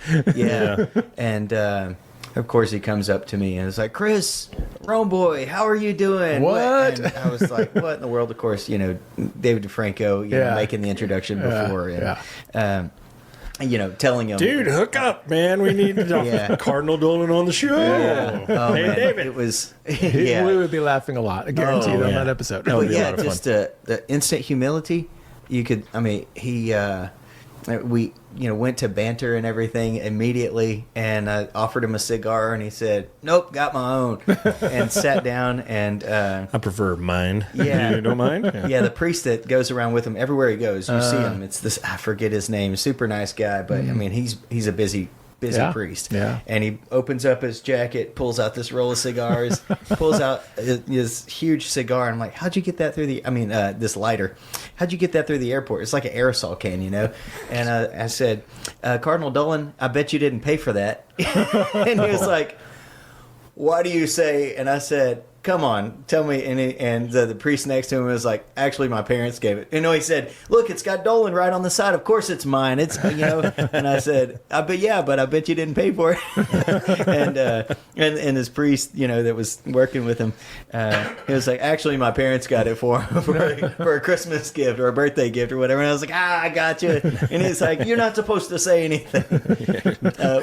thing. And of course he comes up to me and is like, Chris, Rome boy, how are you doing? What? And I was like, what in the world? Of course, David DeFranco, making the introduction before. Telling him, dude, hook up, man. We need Cardinal Dolan on the show. Oh, hey, man. David. It was, we would be laughing a lot. I guarantee on that episode. That would be a lot of fun. The instant humility. We went to banter and everything immediately, and I offered him a cigar, and he said, nope, got my own, and sat down. And I prefer mine. Yeah. You don't mind? The priest that goes around with him everywhere he goes, you see him. It's this, I forget his name, super nice guy, but he's a busy priest. Yeah. And he opens up his jacket, pulls out this roll of cigars, pulls out his huge cigar. And I'm like, how'd you get that through this lighter? How'd you get that through the airport? It's like an aerosol can, And I said, Cardinal Dolan, I bet you didn't pay for that. And he was like, why do you say? And I said, come on, tell me. And the priest next to him was like, actually, my parents gave it. He said, look, it's got Dolan right on the side. Of course it's mine. It's, And I said, but I bet you didn't pay for it. and this priest, that was working with him, he was like, actually, my parents got it for him for a Christmas gift or a birthday gift or whatever. And I was like, I got you. And he's like, you're not supposed to say anything.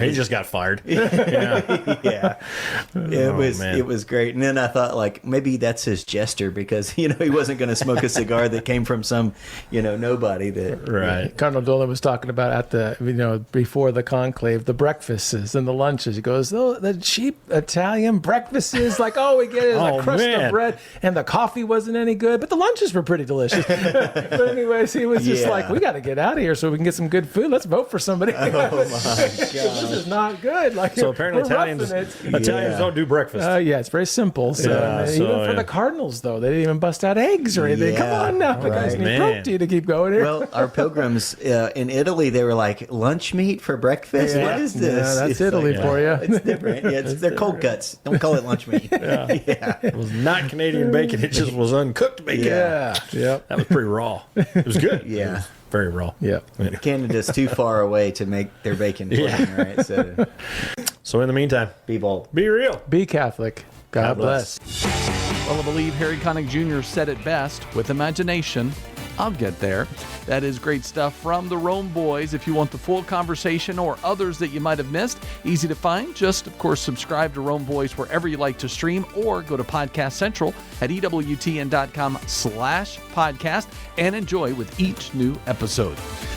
He just got fired. It was great. And then I thought, like, maybe that's his gesture, because he wasn't going to smoke a cigar that came from some nobody. That Cardinal Dolan was talking about at the before the conclave, the breakfasts and the lunches. He goes, the cheap Italian breakfasts, like all we get is a crust of bread, and the coffee wasn't any good, but the lunches were pretty delicious. But anyways, he was just like, we got to get out of here so we can get some good food. Let's vote for somebody. Oh my god, this is not good. Like, so apparently Italians don't do breakfast. It's very simple. So even for the Cardinals, though, they didn't even bust out eggs or anything. Come on now, the guys need protein to keep going here. Well, our pilgrims in Italy, they were like, lunch meat for breakfast? What is this? Yeah, that's Italy for you. It's different. They're cold cuts. Don't call it lunch meat. It was not Canadian bacon. It just was uncooked bacon. That was pretty raw. It was good. Yeah. Very raw. Yeah. Canada's too far away to make their bacon plain, right? So in the meantime, be bold. Be real. Be Catholic. God bless. Well, I believe Harry Connick Jr. said it best: with imagination, I'll get there. That is great stuff from the Rome Boys. If you want the full conversation or others that you might have missed, easy to find. Just, of course, subscribe to Rome Boys wherever you like to stream, or go to Podcast Central at EWTN.com/podcast and enjoy with each new episode.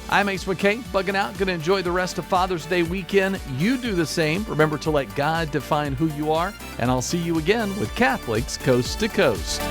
I'm Ace McKay, bugging out. Going to enjoy the rest of Father's Day weekend. You do the same. Remember to let God define who you are, and I'll see you again with Catholics Coast to Coast.